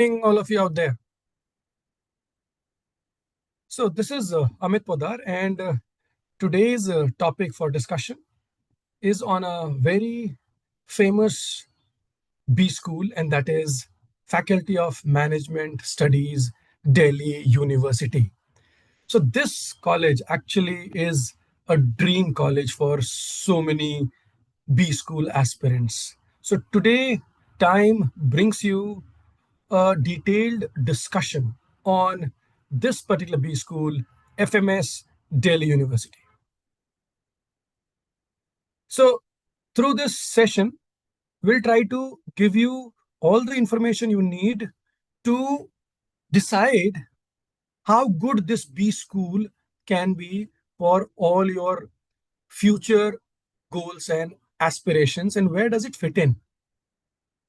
All of you out there. So this is Amit Podar, and today's topic for discussion is on a very famous B school, and that is Faculty of Management Studies, Delhi University. So this college actually is a dream college for so many B school aspirants. So today, Time brings you a detailed discussion on this particular B school, FMS Delhi University. So through this session, we'll try to give you all the information you need to decide how good this B school can be for all your future goals and aspirations, and where does it fit in.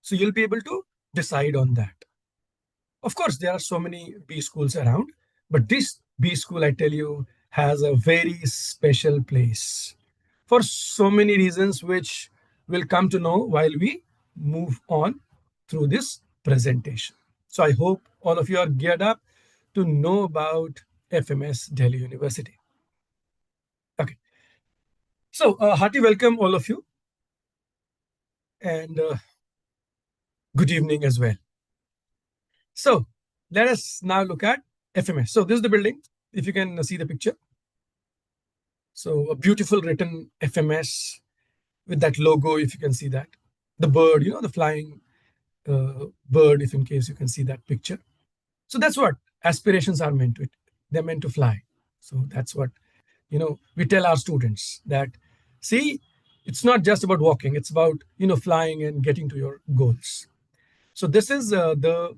So you'll be able to decide on that. Of course, there are so many B schools around, but this B school, I tell you, has a very special place for so many reasons, which we'll come to know while we move on through this presentation. So I hope all of you are geared up to know about FMS Delhi University. Okay. So hearty welcome all of you, and good evening as well. So let us now look at FMS. So this is the building, if you can see the picture. So a beautiful written FMS with that logo, if you can see that. The bird, the flying bird, if in case you can see that picture. So that's what aspirations are meant to. They're meant to fly. So that's what, we tell our students that, see, it's not just about walking. It's about, flying and getting to your goals. So this is the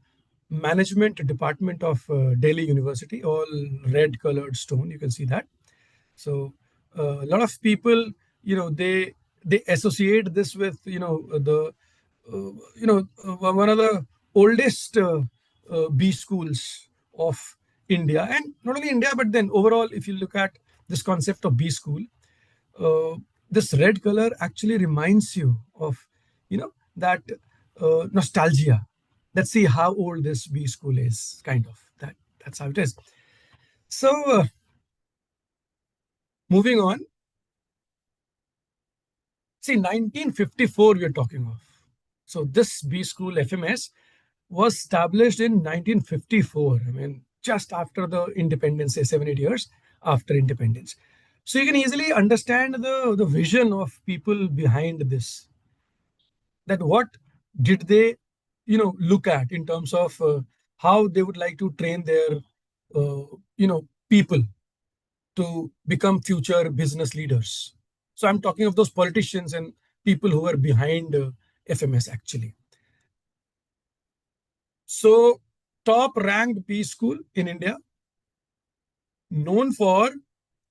management department of Delhi University, all red colored stone. You can see that. So a lot of people, they associate this with, one of the oldest B schools of India, and not only India, but then overall, if you look at this concept of B school, this red color actually reminds you of, that nostalgia. Let's see how old this B school is, kind of. That's how it is. So moving on. See, 1954 we're talking of. So this B school FMS was established in 1954. I mean, just after the independence, say 7, 8 years after independence. So you can easily understand the vision of people behind this. That what did they, look at in terms of how they would like to train their, people to become future business leaders. So I'm talking of those politicians and people who are behind FMS actually. So top ranked B school in India, known for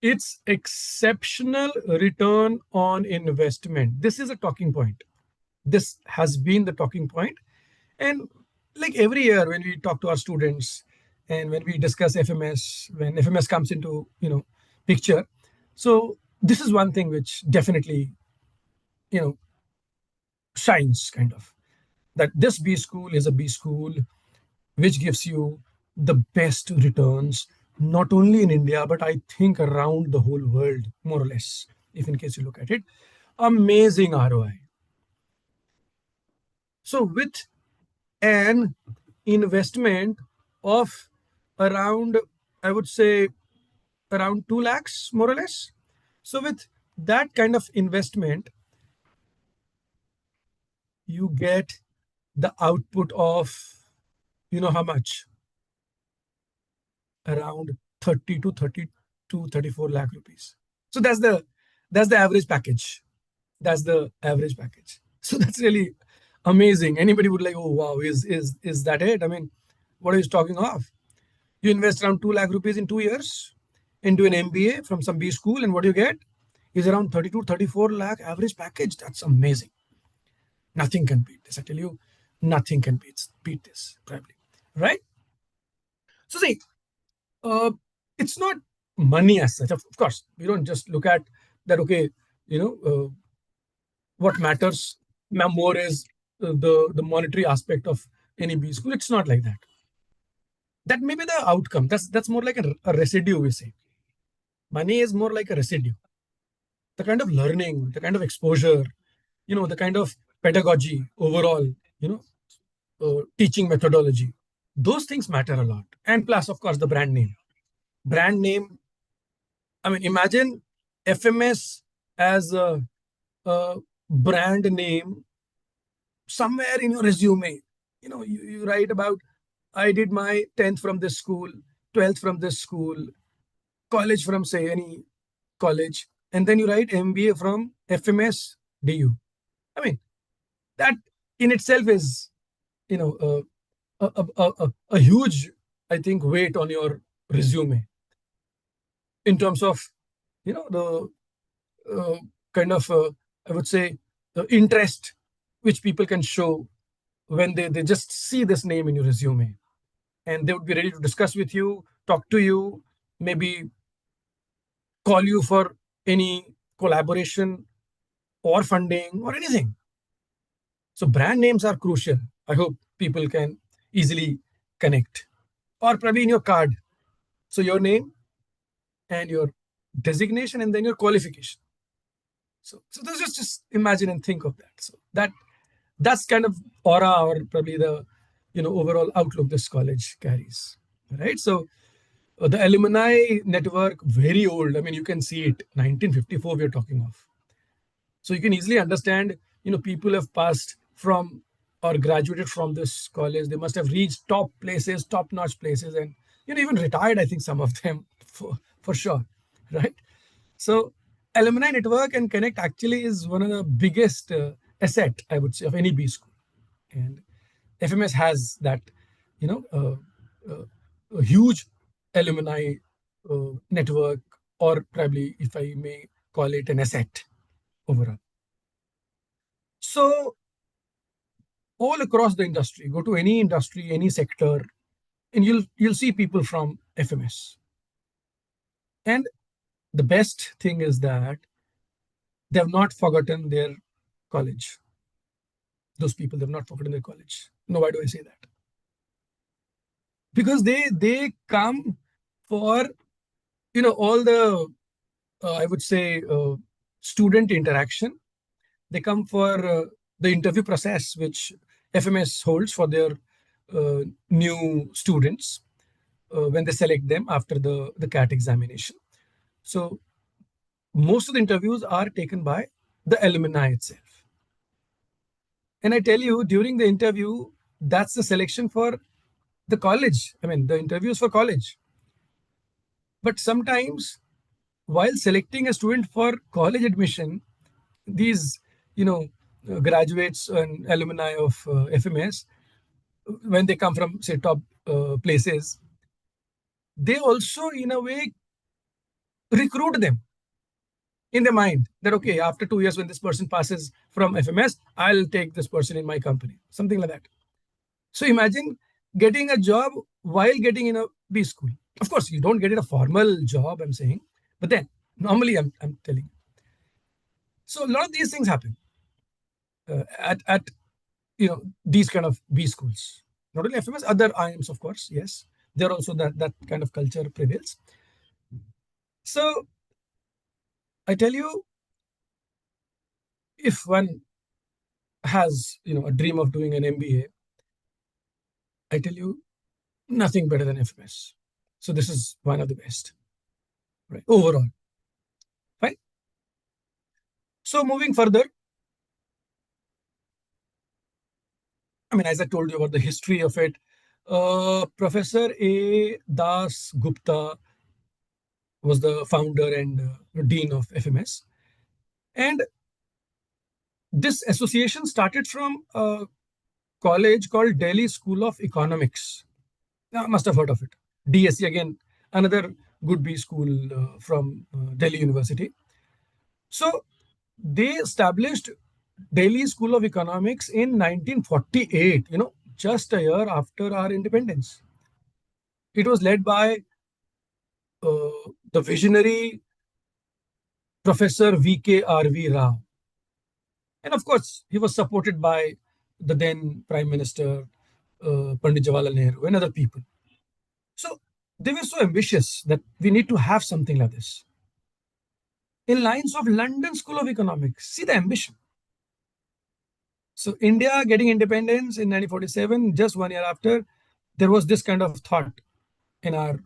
its exceptional return on investment. This is a talking point. This has been the talking point. And like every year when we talk to our students and when we discuss FMS, when FMS comes into, picture, so this is one thing which definitely, shines kind of, that this B school is a B school which gives you the best returns, not only in India, but I think around the whole world, more or less, if in case you look at it. Amazing ROI. So with an investment of around, I would say, around 2 lakhs, more or less. So with that kind of investment, you get the output of, how much? Around 30 to 34 lakh rupees. So that's the average package. That's the average package. So that's really amazing. Anybody would like, oh wow, is that it? I mean, what are you talking of? You invest around 2 lakh rupees in 2 years into an MBA from some B school, and what you get is around 30 to 34 lakh average package. That's amazing. Nothing can beat this. I tell you, nothing can beat this, probably. Right? So see, it's not money as such. Of course, we don't just look at that, okay, what matters more is the monetary aspect of any B school. It's not like that. That may be the outcome. That's more like a residue, we say. Money is more like a residue. The kind of learning, the kind of exposure, the kind of pedagogy overall, teaching methodology. Those things matter a lot. And plus, of course, the brand name. Brand name, I mean, imagine FMS as a brand name somewhere in your resume. You write about, I did my 10th from this school, 12th from this school, college from, say, any college, and then you write MBA from FMS DU. I mean, that in itself is, a huge, I think, weight on your resume in terms of, the kind of, I would say, the interest which people can show when they just see this name in your resume. And they would be ready to discuss with you, talk to you, maybe call you for any collaboration or funding or anything. So brand names are crucial. I hope people can easily connect. Or probably in your card. So your name and your designation and then your qualification. So just imagine and think of that. So that's kind of aura, or probably the overall outlook this college carries. Right. So the alumni network, very old. I mean, you can see it. 1954 we're talking of. So you can easily understand, people have passed from or graduated from this college. They must have reached top places, top-notch places, and even retired, I think some of them for sure. Right. So alumni network and connect actually is one of the biggest asset, I would say, of any B school. And FMS has that, a huge alumni network, or probably, if I may call it, an asset overall. So all across the industry, go to any industry, any sector, and you'll see people from FMS. And the best thing is that they have not forgotten their college. Those people, they've not forgotten their college. No, why do I say that? Because they come for all the I would say student interaction. They come for the interview process which FMS holds for their new students when they select them after the CAT examination. So most of the interviews are taken by the alumni itself. And I tell you, during the interview, that's the selection for the college. I mean, the interviews for college. But sometimes, while selecting a student for college admission, these, graduates and alumni of FMS, when they come from, say, top places, they also, in a way, recruit them in their mind that, okay, after 2 years, when this person passes from FMS, I'll take this person in my company, something like that. So imagine getting a job while getting in a B school. Of course, you don't get it a formal job, I'm saying, but then normally I'm telling you. So a lot of these things happen at these kind of B schools. Not only FMS, other IMs, of course, yes. There also that kind of culture prevails. So I tell you, if one has a dream of doing an MBA, I tell you, nothing better than FMS. So this is one of the best, right? Overall, right? So moving further, I mean, as I told you about the history of it, Professor A. Das Gupta was the founder and dean of FMS. And this association started from a college called Delhi School of Economics. I must have heard of it. DSE, again, another good B school from Delhi University. So they established Delhi School of Economics in 1948, just a year after our independence. It was led by the visionary Professor V.K.R.V. Rao. And of course, he was supported by the then Prime Minister, Pandit Jawaharlal Nehru and other people. So they were so ambitious that we need to have something like this. In lines of London School of Economics, see the ambition. So India getting independence in 1947, just 1 year after, there was this kind of thought in our,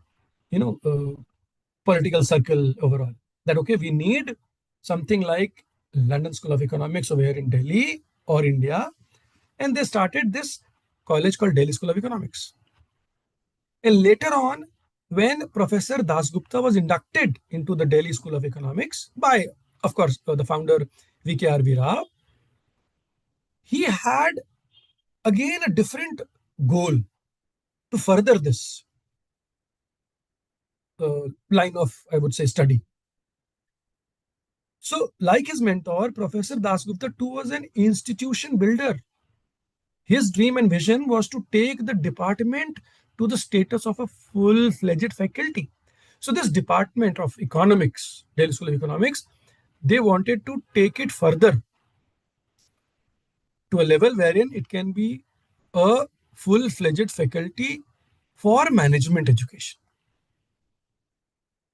political circle overall that okay, we need something like London School of Economics over here in Delhi or India, and they started this college called Delhi School of Economics. And later on, when Professor Dasgupta was inducted into the Delhi School of Economics by, of course, the founder V.K.R.V. Rao, he had again a different goal to further this line of, I would say, study. So, like his mentor, Professor Dasgupta too was an institution builder. His dream and vision was to take the department to the status of a full-fledged faculty. So, this department of economics, Delhi School of Economics, they wanted to take it further to a level wherein it can be a full-fledged faculty for management education.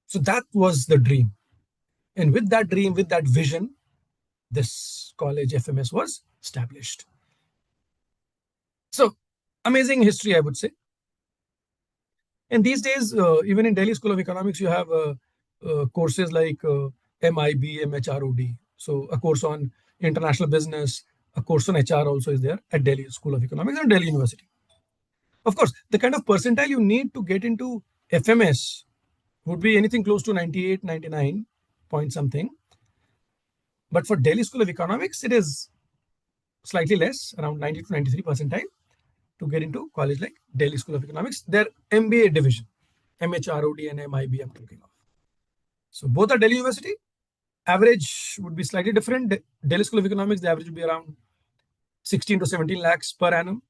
So that was the dream. And with that dream, with that vision, this college FMS was established. So amazing history, I would say. And these days, even in Delhi School of Economics, you have courses like MIB, MHROD. So a course on international business, a course on HR also is there at Delhi School of Economics and Delhi University. Of course, the kind of percentile you need to get into FMS would be anything close to 98, 99 point something. But for Delhi School of Economics, it is slightly less, around 90 to 93 percentile to get into college like Delhi School of Economics. Their MBA division, MHROD and MIB I'm talking of. So both are Delhi University. Average would be slightly different. Delhi School of Economics, the average would be around 16 to 17 lakhs per annum.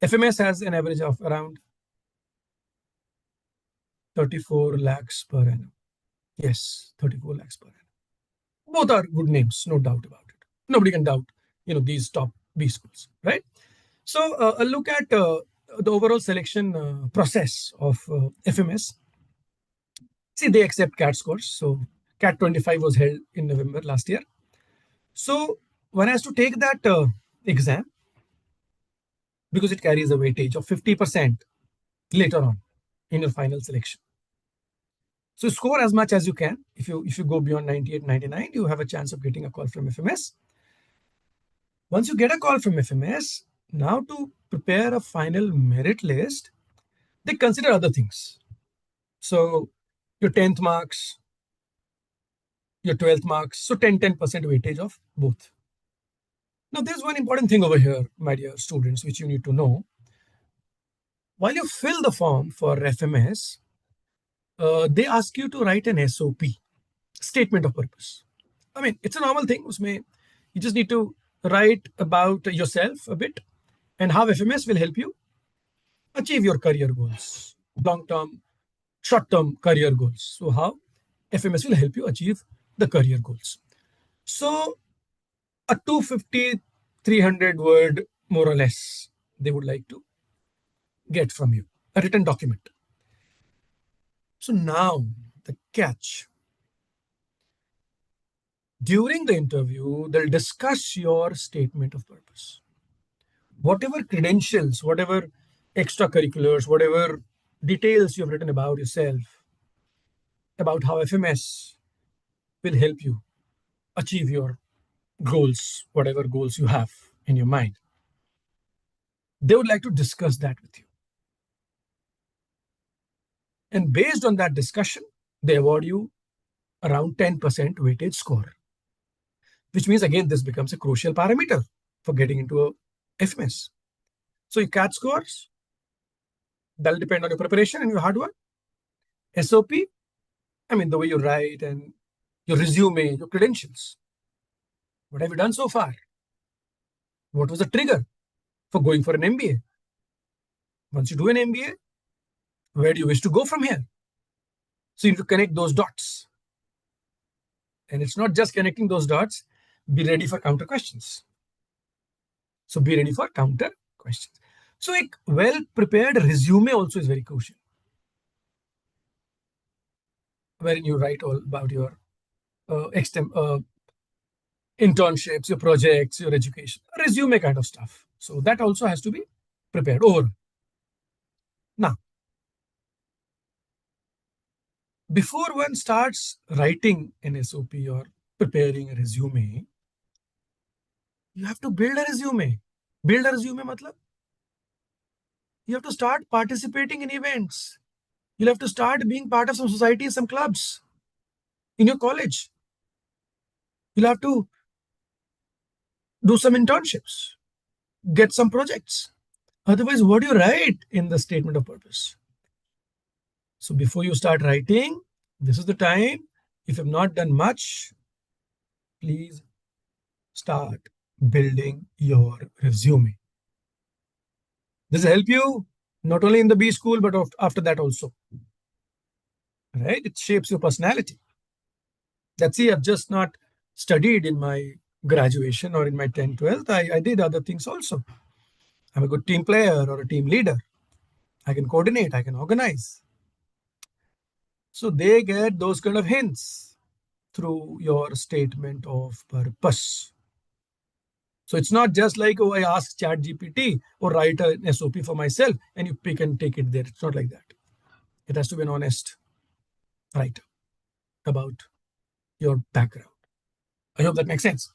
FMS has an average of around 34 lakhs per annum. Yes, 34 lakhs per annum. Both are good names, no doubt about it. Nobody can doubt, these top B schools, right? So a look at the overall selection process of FMS. See, they accept CAT scores. So CAT 25 was held in November last year. So one has to take that exam because it carries a weightage of 50% later on in your final selection. So score as much as you can. If you go beyond 98, 99, you have a chance of getting a call from FMS. Once you get a call from FMS, now to prepare a final merit list, they consider other things. So your 10th marks, your 12th marks, so 10% weightage of both. Now there's one important thing over here, my dear students, which you need to know. While you fill the form for FMS, they ask you to write an SOP, statement of purpose. I mean, it's a normal thing. Usme, you just need to write about yourself a bit and how FMS will help you achieve your career goals, long-term, short-term career goals. So how FMS will help you achieve the career goals. So a 250, 300 word, more or less, they would like to get from you, a written document. So now the catch. During the interview, they'll discuss your statement of purpose. Whatever credentials, whatever extracurriculars, whatever details you have written about yourself, about how FMS will help you achieve your goals, whatever goals you have in your mind. They would like to discuss that with you. And based on that discussion, they award you around 10% weightage score, which means, again, this becomes a crucial parameter for getting into a FMS. So your CAT scores, that'll depend on your preparation and your hard work. SOP, I mean, the way you write and your resume, your credentials. What have you done so far? What was the trigger for going for an MBA? Once you do an MBA, where do you wish to go from here? So you need to connect those dots. And it's not just connecting those dots, be ready for counter questions. So be ready for counter questions. So a well prepared resume also is very crucial, wherein you write all about your internships, your projects, your education, resume kind of stuff. So that also has to be prepared over. Now, before one starts writing an SOP or preparing a resume, you have to build a resume. Build a resume, matlab, you have to start participating in events. You'll have to start being part of some society, some clubs in your college. You'll have to do some internships, get some projects. Otherwise, what do you write in the statement of purpose? So before you start writing, this is the time. If you've not done much, please start building your resume. This will help you not only in the B school, but after that also. Right? It shapes your personality. That's see, I've just not studied in my graduation or in my 10th, 12th. I did other things also. I'm a good team player or a team leader. I can coordinate, I can organize. So they get those kind of hints through your statement of purpose. So it's not just like, oh, I ask Chat GPT or write an SOP for myself and you pick and take it there. It's not like that. It has to be an honest writer about your background. I hope that makes sense.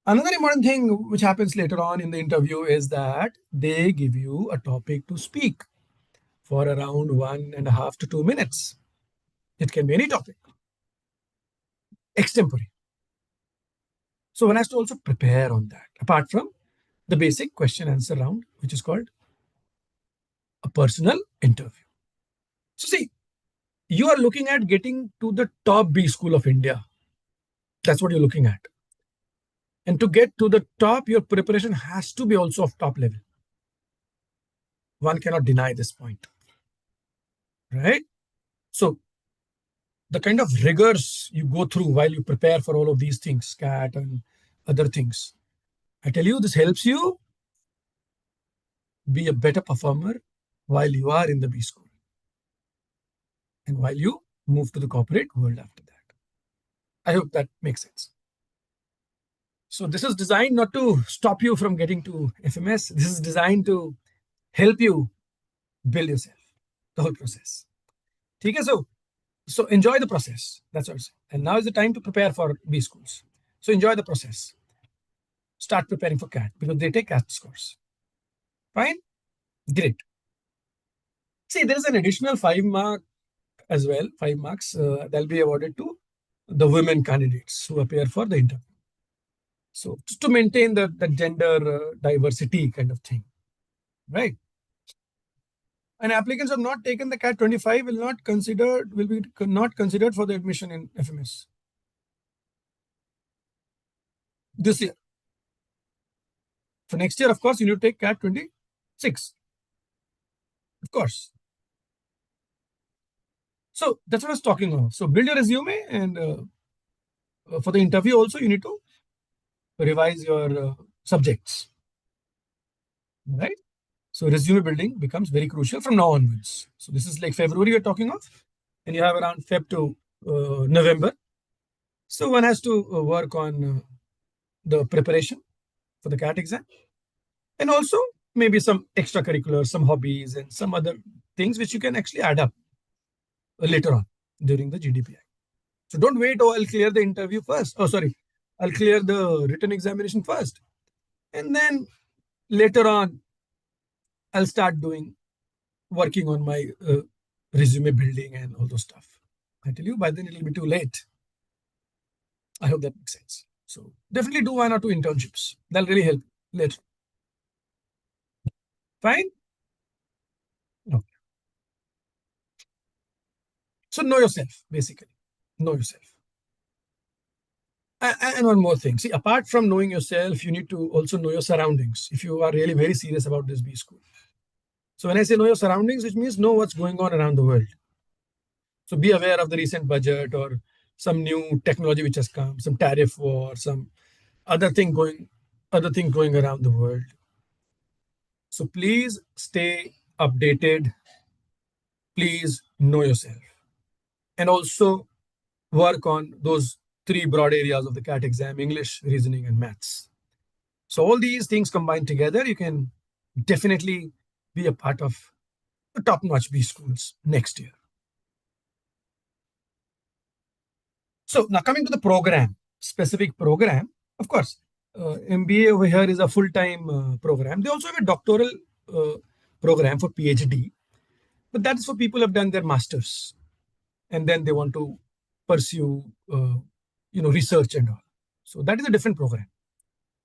Another important thing which happens later on in the interview is that they give you a topic to speak for around 1.5 to 2 minutes. It can be any topic, extempore. So one has to also prepare on that, apart from the basic question answer round, which is called a personal interview. So see, you are looking at getting to the top B school of India. That's what you're looking at. And to get to the top, your preparation has to be also of top level. One cannot deny this point, right? So the kind of rigors you go through while you prepare for all of these things, CAT and other things, I tell you, this helps you be a better performer while you are in the B school and while you move to the corporate world after that. I hope that makes sense. So this is designed not to stop you from getting to FMS. This is designed to help you build yourself, the whole process. Okay, so enjoy the process. That's what I'm saying. And now is the time to prepare for B schools. So enjoy the process. Start preparing for CAT because they take CAT scores. Fine? Great. See, there is an additional 5 mark as well, 5 marks that'll be awarded to the women candidates who appear for the interview. So just to maintain the gender diversity kind of thing, right? And applicants who have not taken the CAT 25 will be not considered for the admission in FMS this year. For next year, of course, you need to take CAT 26. Of course. So that's what I was talking about. So build your resume, and for the interview also, you need to revise your subjects, right? So resume building becomes very crucial from now onwards. So this is like February we're talking of, and you have around Feb to November. So one has to work on the preparation for the CAT exam, and also maybe some extracurriculars, some hobbies, and some other things which you can actually add up later on during the GDPI. So don't wait, oh, I'll clear the interview first. Oh, sorry, I'll clear the written examination first. And then later on, I'll start working on my resume building and all those stuff. I tell you, by then it'll be too late. I hope that makes sense. So definitely do 1 or 2 internships. That'll really help later. Fine? Okay. So know yourself, basically. Know yourself. And one more thing. See, apart from knowing yourself, you need to also know your surroundings if you are really very serious about this B school. So when I say know your surroundings, it means know what's going on around the world. So be aware of the recent budget or some new technology which has come, some tariff war, some other thing going around the world. So please stay updated. Please know yourself. And also work on those three broad areas of the CAT exam: English, reasoning, and maths. So all these things combined together, you can definitely be a part of the top-notch B schools next year. So now coming to the program, specific program, of course, MBA over here is a full-time program. They also have a doctoral uh, program for PhD, but that is for people who have done their masters and then they want to pursue, research and all. So that is a different program.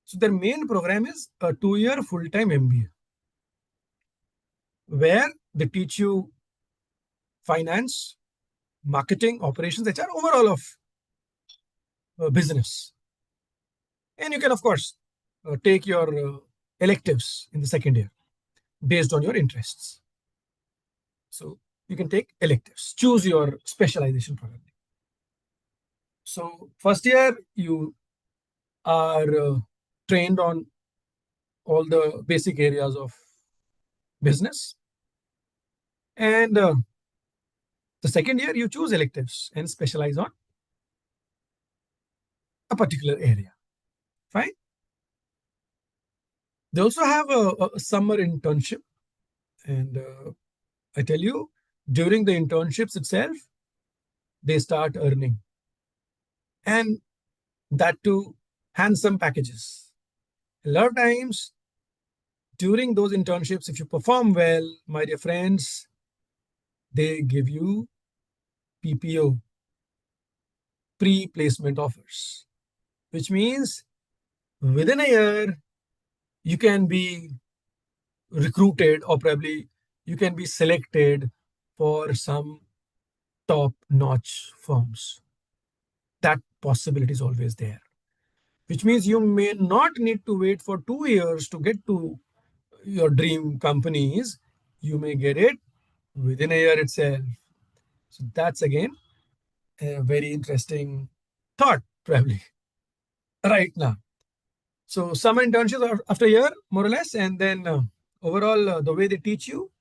So their main program is a 2-year full-time MBA, where they teach you finance, marketing, operations, HR, overall of business. And you can, of course, take your electives in the second year based on your interests. So you can take electives, choose your specialization program. So first year, you are trained on all the basic areas of business. And the second year, you choose electives and specialize on a particular area. Fine. They also have a summer internship. And I tell you, during the internships itself, they start earning. And that too, handsome packages. A lot of times, during those internships, if you perform well, my dear friends, they give you PPO, pre-placement offers, which means within a year, you can be recruited or probably you can be selected for some top-notch firms. That possibility is always there, which means you may not need to wait for 2 years to get to your dream companies. You may get it within a year itself. So that's again a very interesting thought, probably right now. So summer internships are after a year, more or less, and then overall the way they teach you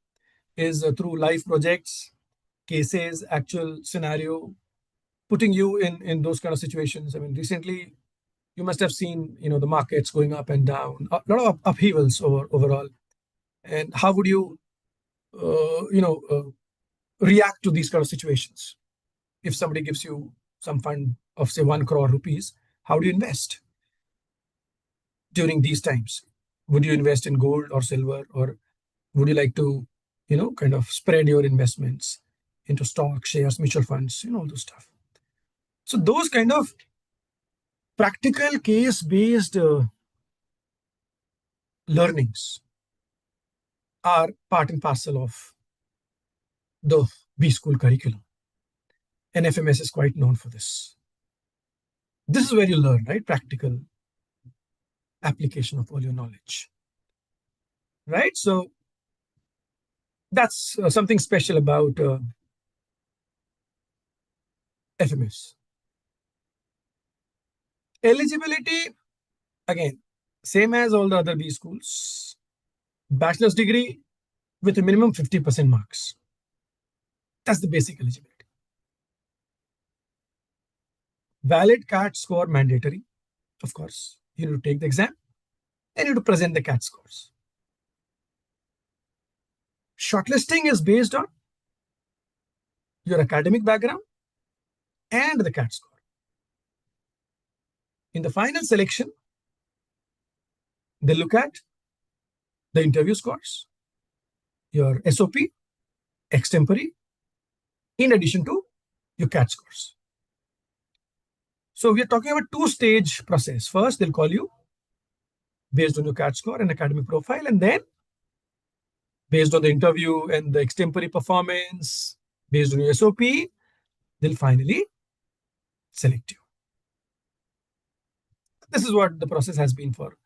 is through live projects, cases, actual scenario, putting you in those kind of situations. I mean, recently you must have seen the markets going up and down, a lot of upheavals overall, and how would you react to these kind of situations? If somebody gives you some fund of say 1 crore rupees, how do you invest during these times? Would you invest in gold or silver, or would you like to kind of spread your investments into stock shares, mutual funds, all those stuff? So those kind of practical case based learnings are part and parcel of the B school curriculum. And FMS is quite known for this. This is where you learn, right? Practical application of all your knowledge, right? So that's something special about FMS. Eligibility, again, same as all the other B schools. Bachelor's degree with a minimum 50% marks. That's the basic eligibility. Valid CAT score mandatory. Of course, you need to take the exam and you need to present the CAT scores. Shortlisting is based on your academic background and the CAT score. In the final selection, they look at the interview scores, your SOP, extempore, in addition to your CAT scores. So we are talking about two-stage process. First, they'll call you based on your CAT score and academic profile, and then based on the interview and the extempore performance, based on your SOP, they'll finally select you. This is what the process has been for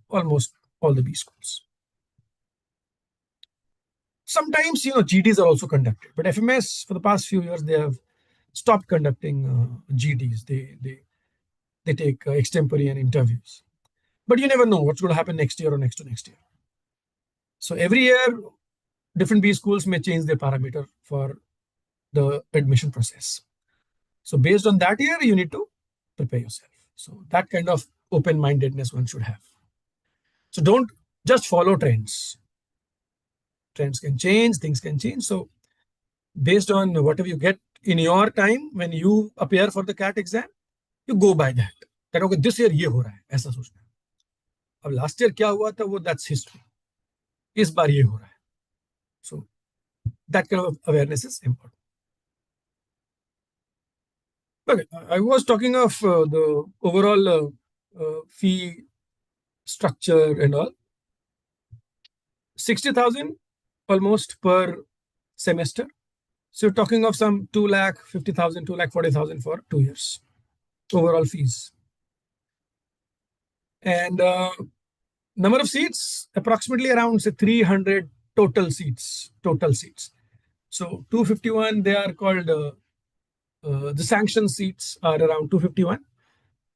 almost all the B schools. Sometimes, GDs are also conducted, but FMS for the past few years, they have stopped conducting GDs. They take extempore and interviews. But you never know what's going to happen next year or next to next year. So every year, different B schools may change their parameter for the admission process. So based on that year, you need to prepare yourself. So that kind of open-mindedness one should have. So don't just follow trends. Trends can change, things can change. So based on whatever you get in your time when you appear for the CAT exam, you go by that. That okay, this year ये हो रहा है, ऐसा सोचना है. अब last year क्या हुआ था वो that's history. इस बार ये हो रहा है. So that kind of awareness is important. Okay, I was talking of the overall fee structure and all. 60,000 almost per semester. So you're talking of some 2,50,000, 2,40,000 for 2 years overall fees. And number of seats approximately around say 300 total seats. So 251 they are called the sanctioned seats are around 251.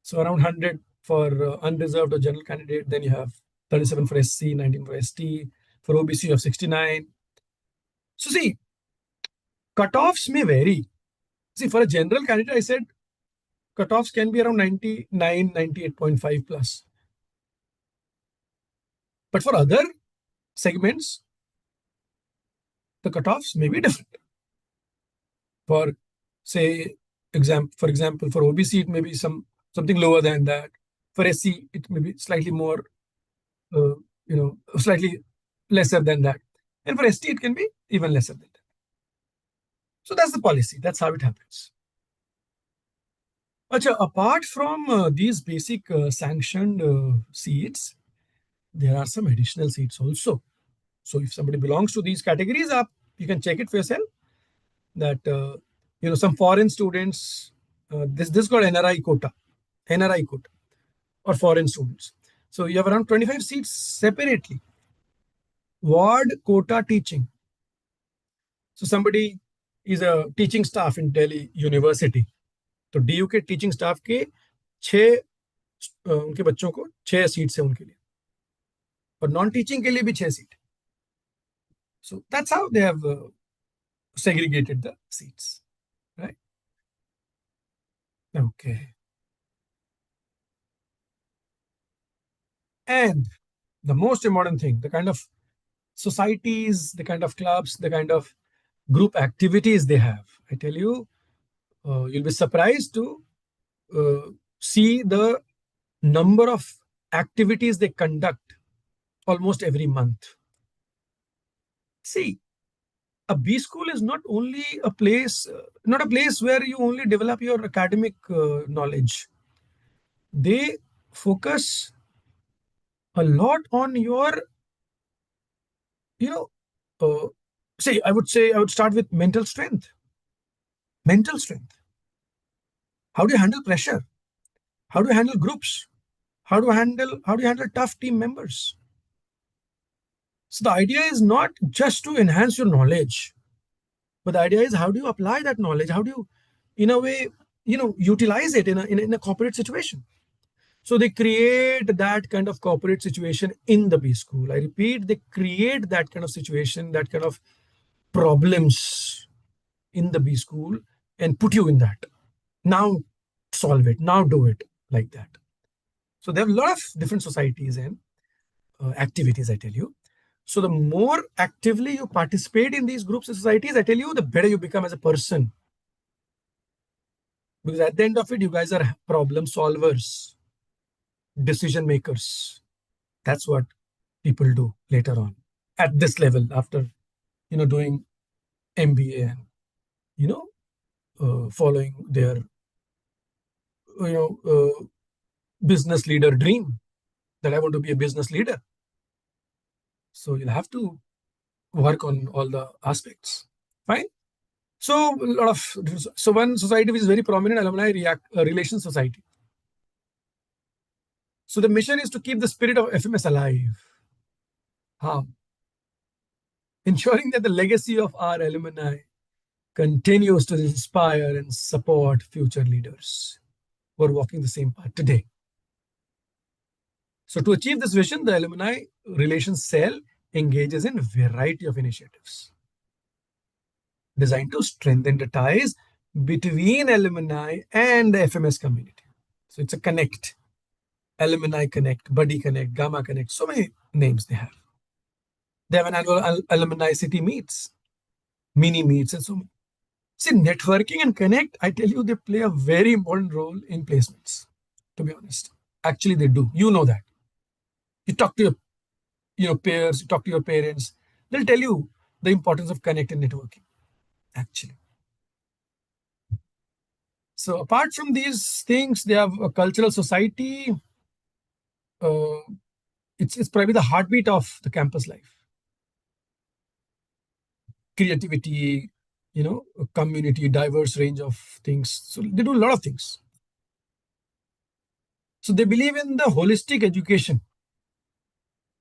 So around 100 for unreserved or general candidate. Then you have 37 for SC, 19 for ST. For OBC, you have 69. So see, cutoffs may vary. See, for a general candidate, I said cutoffs can be around 99, 98.5 plus. But for other segments, the cutoffs may be different. For say, for example, for OBC, it may be something lower than that. For SC, it may be slightly more, slightly lesser than that. And for ST, it can be even lesser than that. So that's the policy. That's how it happens. Achha, apart from these basic sanctioned seats, there are some additional seats also. So if somebody belongs to these categories, you can check it for yourself. That some foreign students, this is called NRI quota, or foreign students. So you have around 25 seats separately. Ward quota teaching. So somebody is a teaching staff in Delhi University. तो DU के teaching staff के 6 उनके बच्चों को 6 seats है उनके लिए और नॉन टीचिंग के लिए भी 6 seat. So that's how they have segregated the seats, right? Okay. And the most important thing, the kind of societies, the kind of clubs, the kind of group activities they have. I tell you, you'll be surprised to see the number of activities they conduct almost every month. See, a B school is not only a place, where you only develop your academic knowledge. They focus a lot on your, I would start with mental strength. Mental strength. How do you handle pressure? How do you handle groups? How do you handle tough team members? So the idea is not just to enhance your knowledge, but the idea is how do you apply that knowledge? How do you, in a way, utilize it in a corporate situation? So they create that kind of corporate situation in the B school. I repeat, they create that kind of situation, that kind of problems in the B school and put you in that. Now solve it. Now do it like that. So there are a lot of different societies and activities, I tell you. So the more actively you participate in these groups and societies, I tell you, the better you become as a person. Because at the end of it, you guys are problem solvers, decision makers. That's what people do later on at this level after, doing MBA and, following their, business leader dream that I want to be a business leader. So you'll have to work on all the aspects. Fine. So one society which is very prominent, alumni relations society. So the mission is to keep the spirit of FMS alive. How? Ensuring that the legacy of our alumni continues to inspire and support future leaders who are walking the same path today. So to achieve this vision, the alumni relations cell engages in a variety of initiatives designed to strengthen the ties between alumni and the FMS community. So it's a connect, alumni connect, buddy connect, gamma connect, so many names they have. They have an annual alumni city meets, mini meets, and so many. See, networking and connect, I tell you, they play a very important role in placements, to be honest. Actually, they do. You know that. You talk to your peers, you talk to your parents, they'll tell you the importance of connect and networking, actually. So apart from these things, they have a cultural society. Uh, it's probably the heartbeat of the campus life. Creativity, a community, diverse range of things. So they do a lot of things. So they believe in the holistic education,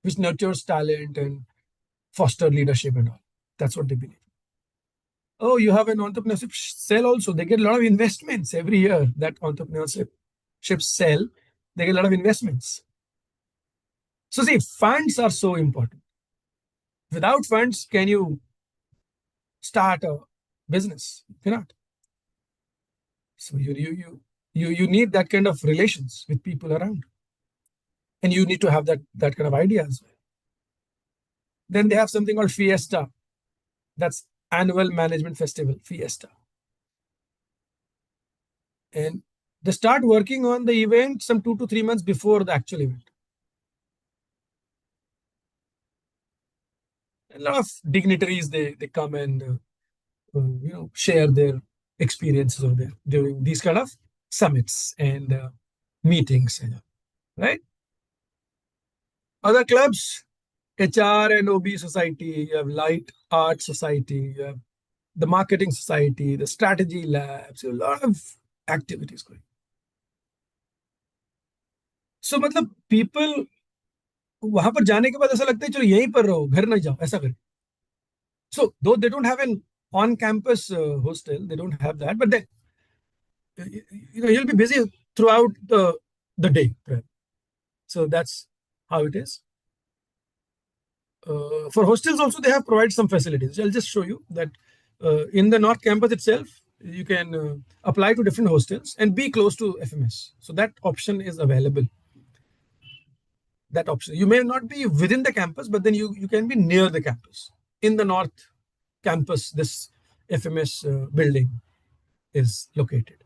which nurtures talent and foster leadership and all. That's what they believe. Oh, you have an entrepreneurship cell also. They get a lot of investments every year. That entrepreneurship cell, they get a lot of investments. So see, funds are so important. Without funds, can you start a business? You cannot. So you need that kind of relations with people around, and you need to have that kind of idea as well. Then they have something called Fiesta. That's annual management festival, Fiesta. And they start working on the event some 2 to 3 months before the actual event. A lot of dignitaries they come and share their experiences over there during these kind of summits and meetings, right? Other clubs, HR and OB society, you have light art society, you have the marketing society, the strategy labs, a lot of activities going. So मतलब people वहां पर जाने के बाद ऐसा लगता है चलो यहीं पर रहो, घर नहीं जाओ, ऐसा कर. So though they don't have an on-campus hostel, they don't have that, but then you'll be busy throughout the day. Right? So that's how it is. For hostels also, they have provided some facilities. I'll just show you that in the North Campus itself, you can apply to different hostels and be close to FMS. So that option is available. That option. You may not be within the campus, but then you can be near the campus. In the North Campus, this FMS building is located.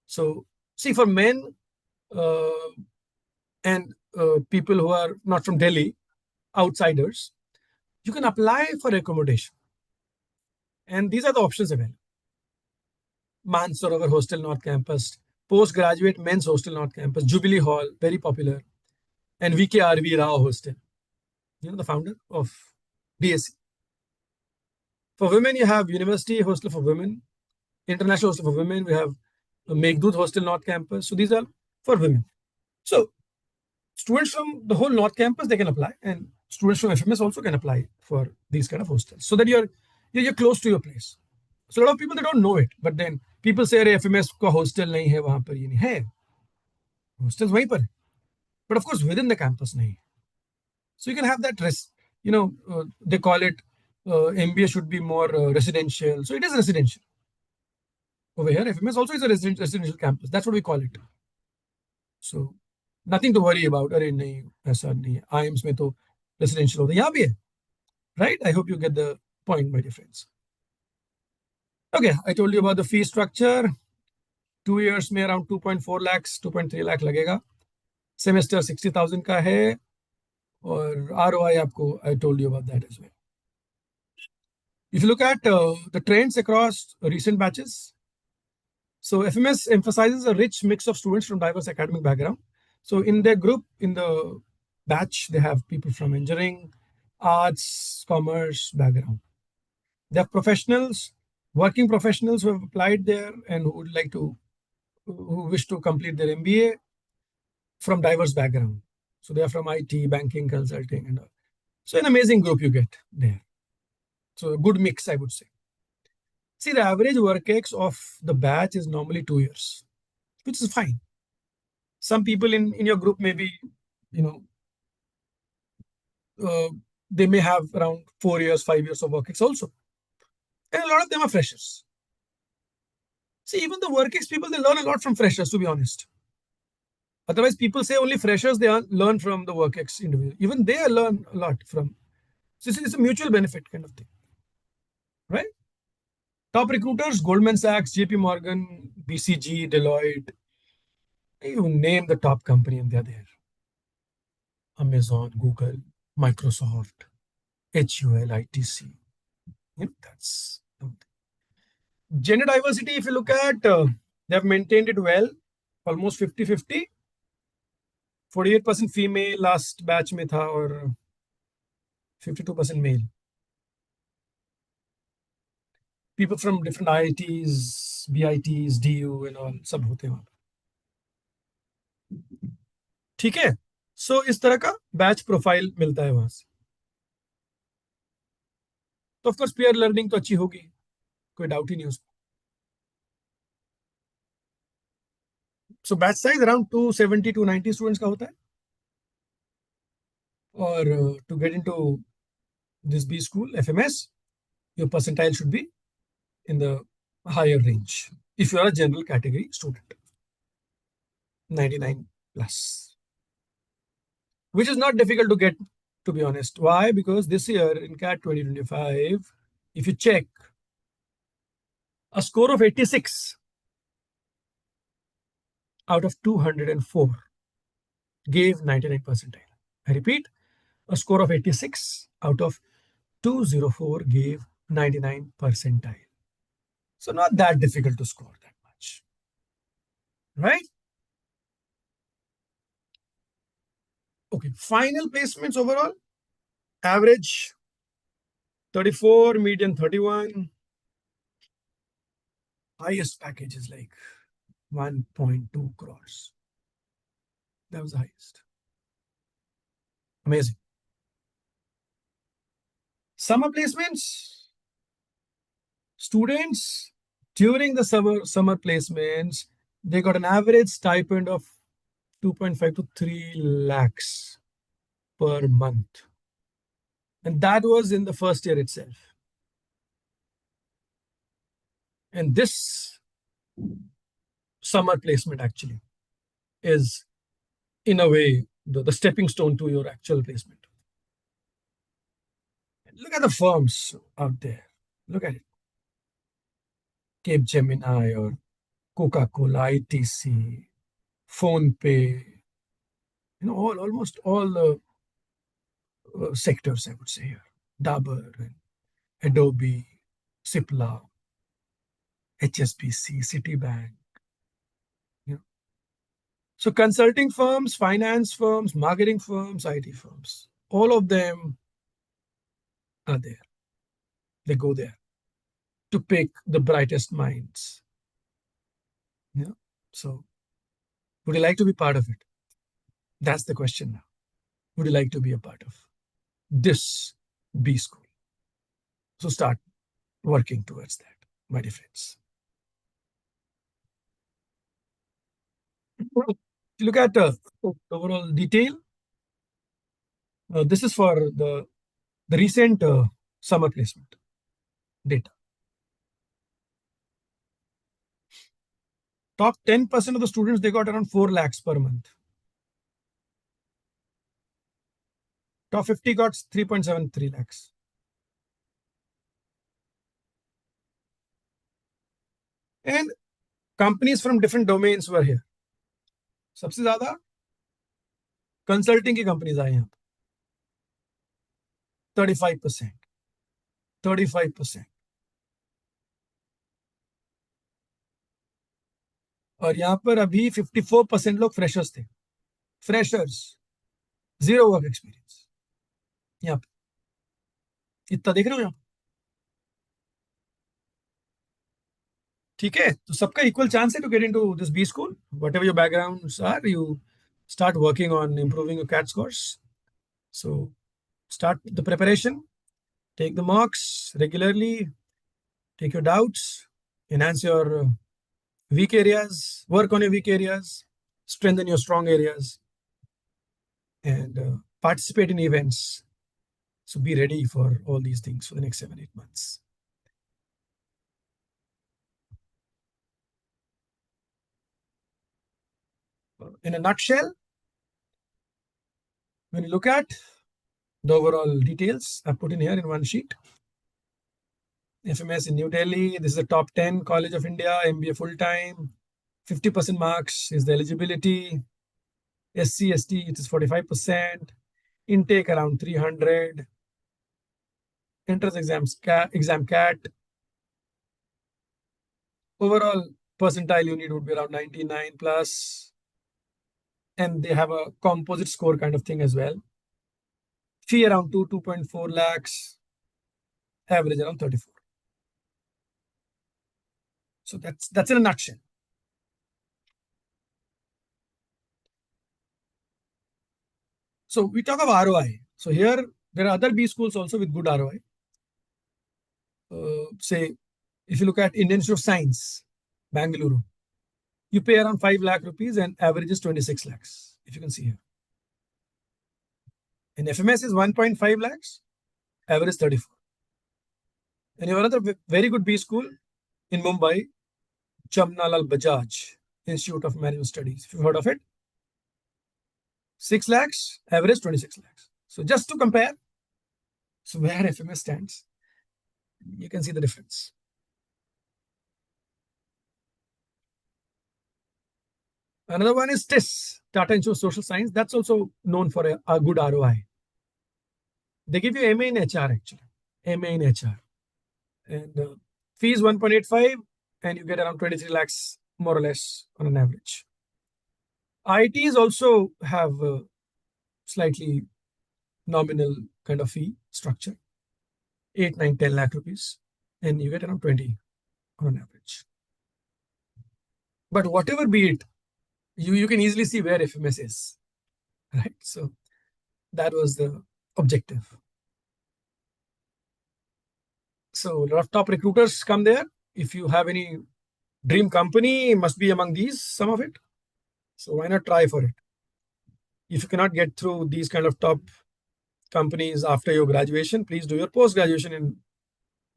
So see, for men and people who are not from Delhi, outsiders, you can apply for accommodation. And these are the options available. Mansarovar Hostel North Campus, postgraduate men's hostel North Campus, Jubilee Hall, very popular, and VKRV Rao Hostel. The founder of DSC. For women, you have University Hostel for Women, International Hostel for Women. We have Meghdut Hostel North Campus. So these are for women. So students from the whole North Campus, they can apply, and students from FMS also can apply for these kind of hostels, so that you're close to your place. So a lot of people, they don't know it, but then people say, "अरे FMS का hostel नहीं है वहाँ पर, ये नहीं है, hostels वहीं पर है." But of course within the campus नहीं. So you can have that they call it MBA should be more residential. So it is residential. Over here, FMS also is a residential campus. That's what we call it. So nothing to worry about. अरे नहीं ऐसा नहीं है. IIMs में तो residential होता है, यहाँ भी है. Right? I hope you get the point, my dear friends. Okay, I told you about the fee structure. 2 years में around 2.4 lakhs, 2.3 lakh लगेगा. Semester 60,000 का है. और ROI आपको, I told you about that as well. If you look at the trends across recent batches, so FMS emphasizes a rich mix of students from diverse academic background. So in their group, in the batch, they have people from engineering, arts, commerce background. They have professionals, working professionals who have applied there and who wish to complete their MBA from diverse background. So they are from IT, banking, consulting, and all. So an amazing group you get there. So a good mix, I would say. See, the average work ex of the batch is normally 2 years, which is fine. Some people in your group may be, They may have around 4 years, 5 years of work ex also. And a lot of them are freshers. See, even the work ex people, they learn a lot from freshers, to be honest. Otherwise, people say only freshers, they learn from the work ex individual. Even they learn a lot from. So it's a mutual benefit kind of thing, right? Top recruiters, Goldman Sachs, JP Morgan, BCG, Deloitte. You name the top company and they're there. Amazon, Google, Microsoft, HUL, ITC. That's gender diversity. If you look at, they have maintained it well, almost 50-50. 48% female last batch में था और 52% male. People from different IITs, BITs, DU and all सब होते हैं वहाँ पे. ठीक है. सो इस तरह का बैच प्रोफाइल मिलता है वहां से. तो ऑफ कोर्स पीयर लर्निंग तो अच्छी होगी, कोई डाउट ही नहीं उसमें. So batch size around 270-290 students का होता है. और to get into this B school, FMS, your percentile should be in the higher range. If you are a general category student, 99 plus, which is not difficult to get, to be honest. Why? Because this year in CAT 2025, if you check, a score of 86 out of 204 gave 99 percentile. I repeat, a score of 86 out of 204 gave 99 percentile. So not that difficult to score that much, right? Okay, final placements overall, average 34, median 31, highest package is like 1.2 crores. That was the highest. Amazing. Summer placements, students during the summer placements, they got an average stipend of 2.5 to 3 lakhs per month. And that was in the first year itself. And this summer placement actually is, in a way, the stepping stone to your actual placement. Look at the firms out there. Look at it. Cape Gemini or Coca-Cola, ITC, PhonePe, almost all the sectors, I would say here. Dabur, Adobe, Cipla, HSBC, Citibank. So consulting firms, finance firms, marketing firms, IT firms, all of them are there. They go there to pick the brightest minds. So would you like to be part of it? That's the question now. Would you like to be a part of this B school? So start working towards that, my dear friends. Look at overall detail. This is for the recent summer placement data. Top 10% of the students, they got around 4 lakhs per month. Top 50 got 3.73 lakhs. And companies from different domains were here. सबसे ज्यादा consulting की companies आई यहाँ 35%, 35%. और यहाँ पर अभी 54% लोग freshers थे. Freshers, zero work experience. यहाँ पे इतना देख रहे हो यहाँ. ठीक है, तो सबका इक्वल चांस है to get into this B school. Whatever your backgrounds are, you start working on improving your CAT scores. So start the preparation, take the mocks regularly, take your doubts, enhance your weak areas, work on your weak areas, strengthen your strong areas, and participate in events So be ready for all these things for the next 7-8 months. In a nutshell, when you look at the overall details, I put in here in one sheet. FMS in New Delhi, this is the top 10 College of India, MBA full-time, 50% marks is the eligibility. SC, ST, it is 45%. Intake around 300. Entrance exam cat. Overall percentile you need would be around 99 plus. And they have a composite score kind of thing as well. Fee around 2.4 lakhs. Average around 34. So that's in a nutshell. So we talk of ROI. So here there are other B schools also with good ROI. Say if you look at Indian Institute of Science, Bangalore, you pay around 5 lakh rupees and average is 26 lakhs, if you can see here. And FMS is 1.5 lakhs, average 34. And you have another very good B school in Mumbai, Jamnalal Bajaj Institute of Management Studies. If you've heard of it, 6 lakhs, average 26 lakhs. So just to compare, so where FMS stands, you can see the difference. Another one is TIS, Tata Institute of Social Science. That's also known for a good ROI. They give you MA in HR actually, MA in HR. And fee is 1.85 and you get around 23 lakhs more or less on an average. IITs also have slightly nominal kind of fee structure, 8, 9, 10 lakh rupees, and you get around 20 on an average. But whatever be it, you can easily see where FMS is, right? So that was the objective. So a lot of top recruiters come there. If you have any dream company, it must be among these, some of it. So why not try for it? If you cannot get through these kind of top companies after your graduation, please do your post-graduation in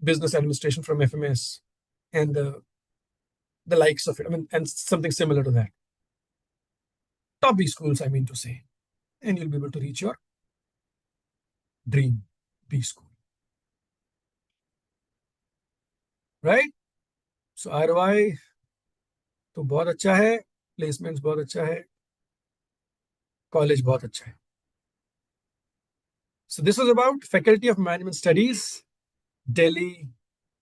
business administration from FMS and the likes of it. I mean, and something similar to that. Top B schools, I mean to say. And you'll be able to reach your dream B school. Right? So ROI तो बहुत अच्छा है, placements बहुत अच्छा है, college बहुत अच्छा है. So this was about Faculty of Management Studies, Delhi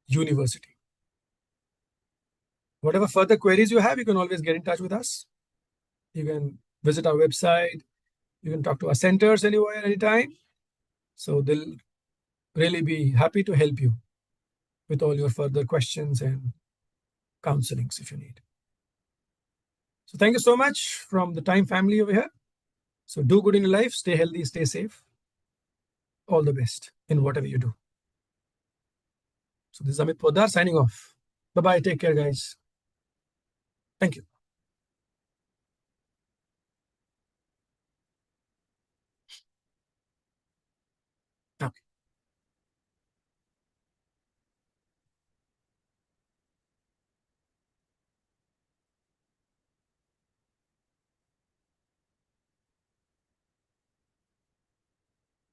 University. Whatever further queries you have, you can always get in touch with us. You can visit our website. You can talk to our centers anywhere, anytime. So they'll really be happy to help you with all your further questions and counselings if you need. So thank you so much from the Time family over here. So do good in your life, stay healthy, stay safe. All the best in whatever you do. So this is Amit Poddar signing off. Bye-bye. Take care, guys. Thank you.